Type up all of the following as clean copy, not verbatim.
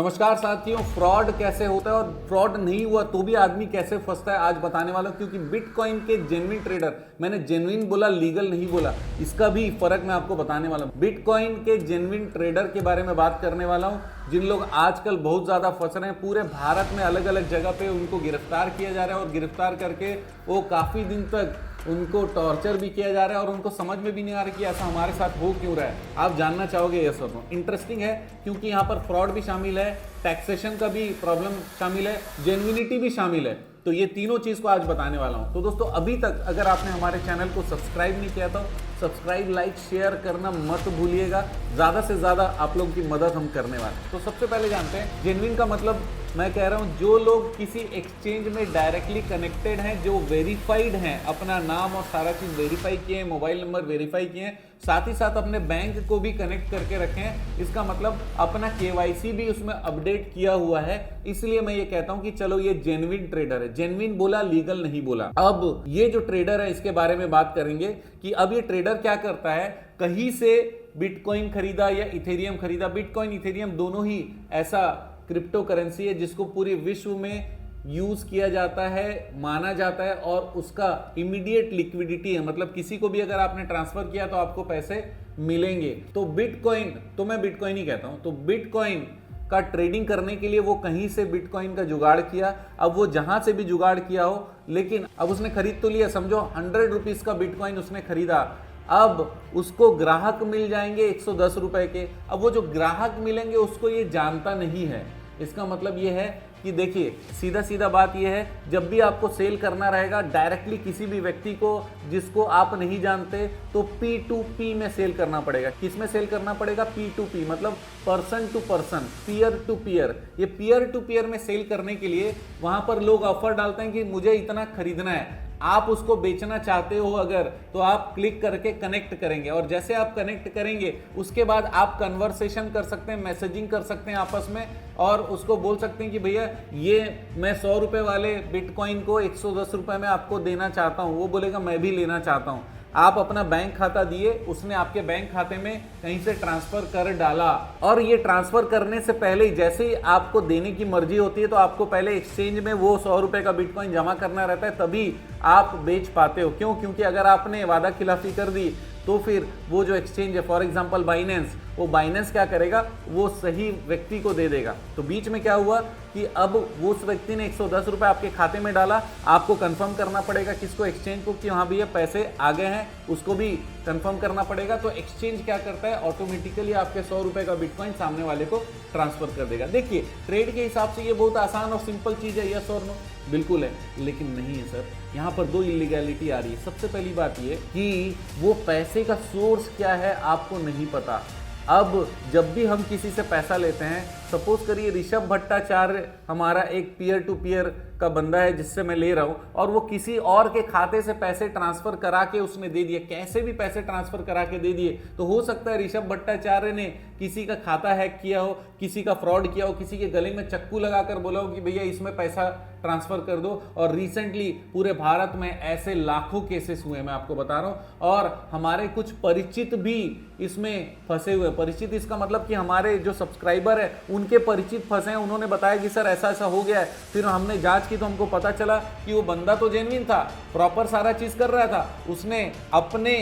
नमस्कार साथियों, फ्रॉड कैसे होता है और फ्रॉड नहीं हुआ तो भी आदमी कैसे फंसता है आज बताने वाला हूं। क्योंकि बिटकॉइन के जेन्युइन ट्रेडर, मैंने जेन्युइन बोला, लीगल नहीं बोला, इसका भी फर्क मैं आपको बताने वाला हूं। बिटकॉइन के जेन्युइन ट्रेडर के बारे में बात करने वाला हूं, जिन लोग आजकल बहुत ज्यादा फंस रहे हैं। पूरे भारत में अलग अलग जगह पे उनको गिरफ्तार किया जा रहा है और गिरफ्तार करके वो काफी दिन तक उनको टॉर्चर भी किया जा रहा है और उनको समझ में भी नहीं आ रहा कि ऐसा हमारे साथ हो क्यों रहा है। आप जानना चाहोगे ये सब इंटरेस्टिंग है, क्योंकि यहाँ पर फ्रॉड भी शामिल है, टैक्सेशन का भी प्रॉब्लम शामिल है, जेन्युइनिटी भी शामिल है। तो ये तीनों चीज को आज बताने वाला हूं। तो दोस्तों, अभी तक अगर आपने हमारे चैनल को सब्सक्राइब नहीं किया तो सब्सक्राइब, लाइक, शेयर करना मत भूलिएगा। ज्यादा से ज्यादा आप लोगों की मदद हम करने वाले हैं। तो सबसे पहले जानते हैं जेन्युइन का मतलब। मैं कह रहा हूं जो लोग किसी एक्सचेंज में डायरेक्टली कनेक्टेड हैं, जो वेरीफाइड हैं, अपना नाम और सारा चीज वेरीफाई किए हैं, मोबाइल नंबर वेरीफाई किए हैं, साथ ही साथ अपने बैंक को भी कनेक्ट करके रखे हैं। इसका मतलब अपना केवाईसी भी उसमें अपडेट किया हुआ है। इसलिए मैं ये कहता हूं कि चलो ये जेन्युइन ट्रेडर है। जेन्युइन बोला, लीगल नहीं बोला। अब ये जो ट्रेडर है इसके बारे में बात करेंगे कि अब ये ट्रेडर क्या करता है। कहीं से बिटकॉइन खरीदा या इथेरियम खरीदा। बिटकॉइन, इथेरियम दोनों ही ऐसा क्रिप्टो करेंसी है जिसको पूरे विश्व में यूज किया जाता है, माना जाता है और उसका इमीडिएट लिक्विडिटी है। मतलब किसी को भी अगर आपने ट्रांसफर किया तो आपको पैसे मिलेंगे। तो बिटकॉइन, तो मैं बिटकॉइन ही कहता हूं। तो बिटकॉइन का ट्रेडिंग करने के लिए वो कहीं से बिटकॉइन का जुगाड़ किया। अब वो जहां से भी जुगाड़ किया हो, लेकिन अब उसने खरीद तो लिया। समझो 100 रुपीज का बिटकॉइन उसने खरीदा। अब उसको ग्राहक मिल जाएंगे 110 रुपए के। अब वो जो ग्राहक मिलेंगे उसको ये जानता नहीं है। इसका मतलब ये है कि देखिए, सीधा सीधा बात ये है, जब भी आपको सेल करना रहेगा डायरेक्टली किसी भी व्यक्ति को जिसको आप नहीं जानते, तो P2P में सेल करना पड़ेगा। किस में सेल करना पड़ेगा? P2P, मतलब person to person, peer to peer. ये पीयर टू पीयर में सेल करने के लिए वहां पर लोग ऑफर डालते हैं कि मुझे इतना खरीदना है। आप उसको बेचना चाहते हो अगर, तो आप क्लिक करके कनेक्ट करेंगे और जैसे आप कनेक्ट करेंगे उसके बाद आप कन्वर्सेशन कर सकते हैं, मैसेजिंग कर सकते हैं आपस में और उसको बोल सकते हैं कि भैया ये मैं 100 रुपए वाले बिटकॉइन को 110 रुपए में आपको देना चाहता हूं। वो बोलेगा मैं भी लेना चाहता हूं। आप अपना बैंक खाता दिए, उसने आपके बैंक खाते में कहीं से ट्रांसफर कर डाला और ये ट्रांसफर करने से पहले ही जैसे ही आपको देने की मर्जी होती है तो आपको पहले एक्सचेंज में वो 100 रुपए का बिटकॉइन जमा करना रहता है, तभी आप बेच पाते हो। क्यों? क्योंकि अगर आपने वादा खिलाफी कर दी तो फिर वो जो एक्सचेंज है, फॉर एग्जांपल बाइनेंस, वो बाइनेंस क्या करेगा, वो सही व्यक्ति को दे देगा। तो बीच में क्या हुआ कि अब वो उस व्यक्ति ने 110 रुपए आपके खाते में डाला, आपको कंफर्म करना पड़ेगा किसको, एक्सचेंज को, कि हाँ भैया पैसे आ गए हैं, उसको भी कंफर्म करना पड़ेगा। तो एक्सचेंज क्या करता है, ऑटोमेटिकली आपके 100 रुपए का बिटकॉइन सामने वाले को ट्रांसफर कर देगा। देखिए, ट्रेड के हिसाब से ये बहुत आसान और सिंपल चीज है, यस और नो, बिल्कुल है, लेकिन नहीं है सर। यहाँ पर दो इलीगैलिटी आ रही है। सबसे पहली बात ये कि वो पैसे का सोर्स क्या है आपको नहीं पता। अब जब भी हम किसी से पैसा लेते हैं, सपोज करिए ऋषभ भट्टाचार्य हमारा एक पीयर टू पीयर का बंदा है जिससे मैं ले रहा हूं और वो किसी और के खाते से पैसे ट्रांसफर करा के उसने दे दिए, कैसे भी पैसे ट्रांसफर करा के दे दिए। तो हो सकता है ऋषभ भट्टाचार्य ने किसी का खाता हैक किया हो, किसी का फ्रॉड किया हो, किसी के गले में चक्कू लगाकर बोला हो कि भैया इसमें पैसा ट्रांसफर कर दो। और रिसेंटली पूरे भारत में ऐसे लाखों केसेस हुए, मैं आपको बता रहा हूं। और हमारे कुछ परिचित भी इसमें फंसे हुए। परिचित इसका मतलब कि हमारे जो सब्सक्राइबर है उनके परिचित फंसे हैं। उन्होंने बताया कि सर ऐसा ऐसा हो गया है। फिर हमने जांच की तो हमको पता चला कि वो बंदा तो जेन्युइन था, प्रॉपर सारा चीज कर रहा था, उसने अपने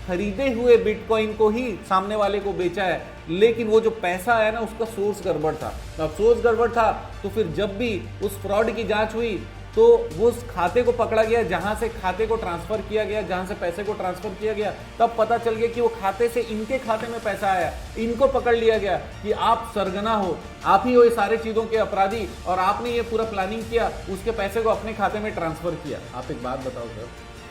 खरीदे हुए बिटकॉइन को ही सामने वाले को बेचा है, लेकिन वो जो पैसा है ना उसका सोर्स गड़बड़ था। अब सोर्स गड़बड़ था तो फिर जब भी उस फ्रॉड की जांच हुई तो वो उस खाते को पकड़ा गया जहां से खाते को ट्रांसफर किया गया, जहां से पैसे को ट्रांसफर किया गया। तब पता चल गया कि वो खाते से इनके खाते में पैसा आया। इनको पकड़ लिया गया कि आप सरगना हो, आप ही हो ये सारे चीजों के अपराधी और आपने ये पूरा प्लानिंग किया, उसके पैसे को अपने खाते में ट्रांसफर किया। आप एक बात बताओ सर,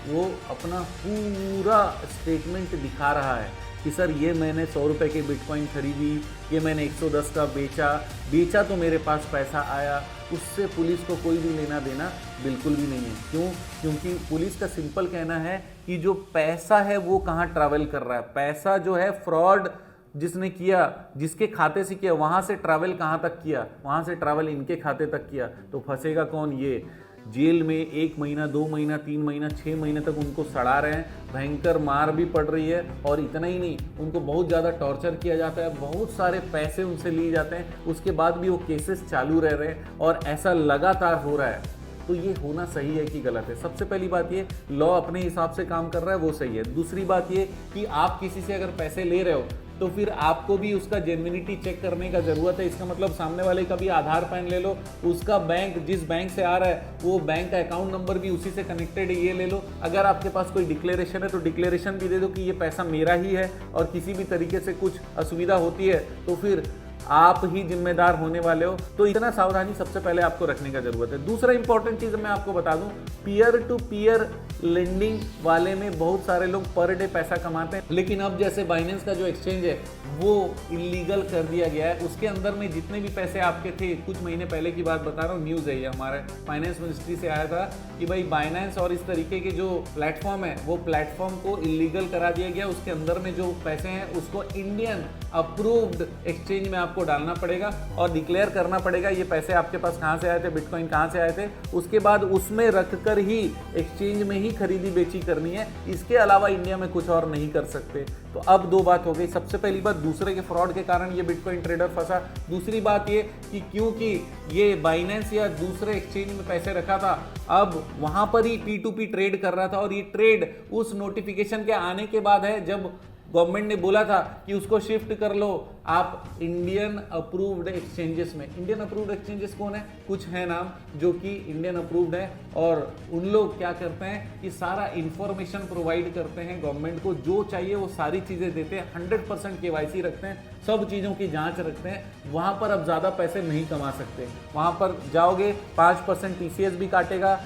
वो अपना पूरा स्टेटमेंट दिखा रहा है कि सर ये मैंने 100 रुपए की बिटकॉइन खरीदी, ये मैंने 110 का बेचा तो मेरे पास पैसा आया। उससे पुलिस को कोई भी लेना देना बिल्कुल भी नहीं है। क्यों? क्योंकि पुलिस का सिंपल कहना है कि जो पैसा है वो कहाँ ट्रैवल कर रहा है। पैसा जो है फ्रॉड जिसने किया, जिसके खाते से किया, वहां से ट्रैवल कहाँ तक किया, वहां से ट्रैवल इनके खाते तक किया। तो फंसेगा कौन? ये जेल में 1 महीना, 2 महीना, 3 महीना, 6 महीने तक उनको सड़ा रहे हैं, भयंकर मार भी पड़ रही है। और इतना ही नहीं, उनको बहुत ज़्यादा टॉर्चर किया जाता है, बहुत सारे पैसे उनसे लिए जाते हैं, उसके बाद भी वो केसेस चालू रह रहे हैं और ऐसा लगातार हो रहा है। तो ये होना सही है कि गलत है? सबसे पहली बात ये, लॉ अपने हिसाब से काम कर रहा है, वो सही है। दूसरी बात ये कि आप किसी से अगर पैसे ले रहे हो तो फिर आपको भी उसका जेन्युइनिटी चेक करने का जरूरत है। इसका मतलब सामने वाले का भी आधार पैन ले लो, उसका बैंक जिस बैंक से आ रहा है वो बैंक का अकाउंट नंबर भी उसी से कनेक्टेड है, ये ले लो। अगर आपके पास कोई डिक्लेरेशन है तो डिक्लेरेशन भी दे दो कि ये पैसा मेरा ही है, और किसी भी तरीके से कुछ असुविधा होती है तो फिर आप ही जिम्मेदार होने वाले हो। तो इतना सावधानी सबसे पहले आपको रखने का जरूरत है। दूसरा इंपॉर्टेंट चीज मैं आपको बता दूं, पीयर टू पीयर लेंडिंग वाले में बहुत सारे लोग पर डे पैसा कमाते हैं, लेकिन अब जैसे बाइनेंस का जो एक्सचेंज है वो इलीगल कर दिया गया है। उसके अंदर में जितने भी पैसे आपके थे, कुछ महीने पहले की बात बता रहा हूँ, न्यूज़ है ये, हमारे फाइनेंस मिनिस्ट्री से आया था कि भाई बाइनेंस और इस तरीके के जो प्लेटफॉर्म है वो प्लेटफॉर्म को इलीगल करा दिया गया। उसके अंदर में जो पैसे हैं उसको इंडियन अप्रूव्ड एक्सचेंज में आपको डालना पड़ेगा और डिक्लेयर करना पड़ेगा ये पैसे आपके पास कहाँ से आए थे, बिटकॉइन कहाँ से आए थे। उसके बाद उसमें रखकर ही एक्सचेंज में ही खरीदी बेची करनी है, इसके अलावा इंडिया में कुछ और नहीं कर सकते। तो अब दो बात हो गई। सबसे पहली बात, दूसरे के फ्रॉड के कारण ये बिटकॉइन ट्रेडर फंसा। दूसरी बात ये कि क्योंकि ये बाइनेंस या दूसरे एक्सचेंज में पैसे रखा था, अब वहां पर ही P2P ट्रेड कर रहा था, और ये ट्रेड उस नोटिफिकेशन के आने के बाद है जब गवर्नमेंट ने बोला था कि उसको शिफ्ट कर लो आप इंडियन अप्रूव्ड एक्सचेंजेस में। इंडियन अप्रूव्ड एक्सचेंजेस कौन है? कुछ है नाम जो कि इंडियन अप्रूव्ड है, और उन लोग क्या करते हैं कि सारा इंफॉर्मेशन प्रोवाइड करते हैं गवर्नमेंट को, जो चाहिए वो सारी चीज़ें देते हैं, 100% KYC रखते हैं, सब चीज़ों की जांच रखते हैं। वहाँ पर अब ज़्यादा पैसे नहीं कमा सकते। वहाँ पर जाओगे 5% TCS भी काटेगा,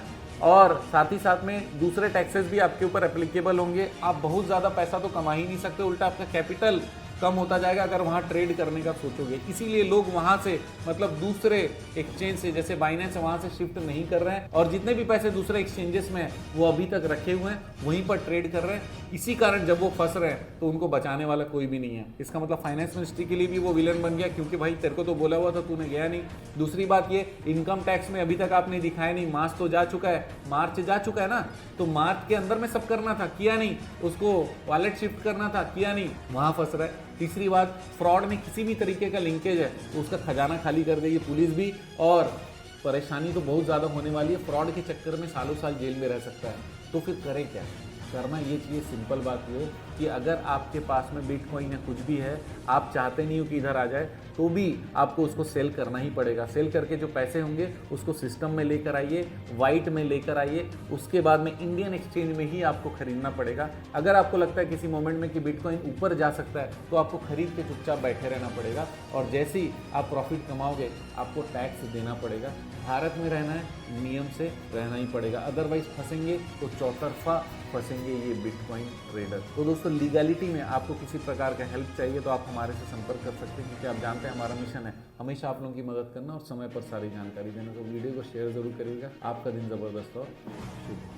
और साथ ही साथ में दूसरे टैक्सेस भी आपके ऊपर एप्लीकेबल होंगे। आप बहुत ज़्यादा पैसा तो कमा ही नहीं सकते, उल्टा आपका कैपिटल कम होता जाएगा अगर वहाँ ट्रेड करने का सोचोगे। इसीलिए लोग वहाँ से, मतलब दूसरे एक्सचेंज से, जैसे बाइनेंस है, वहाँ से शिफ्ट नहीं कर रहे हैं, और जितने भी पैसे दूसरे एक्सचेंजेस में हैं वो अभी तक रखे हुए हैं, वहीं पर ट्रेड कर रहे हैं। इसी कारण जब वो फंस रहे हैं तो उनको बचाने वाला कोई भी नहीं है। इसका मतलब फाइनेंस मिनिस्ट्री के लिए भी वो विलन बन गया, क्योंकि भाई तेरे को तो बोला हुआ था, तूने गया नहीं। दूसरी बात ये, इनकम टैक्स में अभी तक आपने दिखाया नहीं। मार्च तो जा चुका है, मार्च जा चुका है ना, तो मार्च के अंदर में सब करना था, किया नहीं। उसको वॉलेट शिफ्ट करना था, किया नहीं, वहाँ फंस रहा है। तीसरी बात, फ्रॉड में किसी भी तरीके का लिंकेज है तो उसका खजाना खाली कर देगी पुलिस भी, और परेशानी तो बहुत ज़्यादा होने वाली है। फ्रॉड के चक्कर में सालों साल जेल में रह सकता है। तो फिर करें क्या? करना ये चाहिए, सिंपल बात ये कि अगर आपके पास में बिटकॉइन या कुछ भी है, आप चाहते नहीं हो कि इधर आ जाए, तो भी आपको उसको सेल करना ही पड़ेगा। सेल करके जो पैसे होंगे उसको सिस्टम में लेकर आइए, वाइट में लेकर आइए, उसके बाद में इंडियन एक्सचेंज में ही आपको खरीदना पड़ेगा। अगर आपको लगता है किसी मोमेंट में कि बिटकॉइन ऊपर जा सकता है तो आपको खरीद के चुपचाप बैठे रहना पड़ेगा, और जैसे ही आप प्रॉफिट कमाओगे आपको टैक्स देना पड़ेगा। भारत में रहना है, नियम से रहना ही पड़ेगा, अदरवाइज फंसेंगे तो चौतरफा फंसेंगे ये बिटकॉइन ट्रेडर। तो दोस्तों, लीगलिटी में आपको किसी प्रकार का हेल्प चाहिए तो आप हमारे से संपर्क कर सकते हैं, क्योंकि आप जानते हैं हमारा मिशन है हमेशा आप लोगों की मदद करना और समय पर सारी जानकारी देना। तो वीडियो को शेयर जरूर करिएगा। आपका दिन ज़बरदस्त हो। शुभ।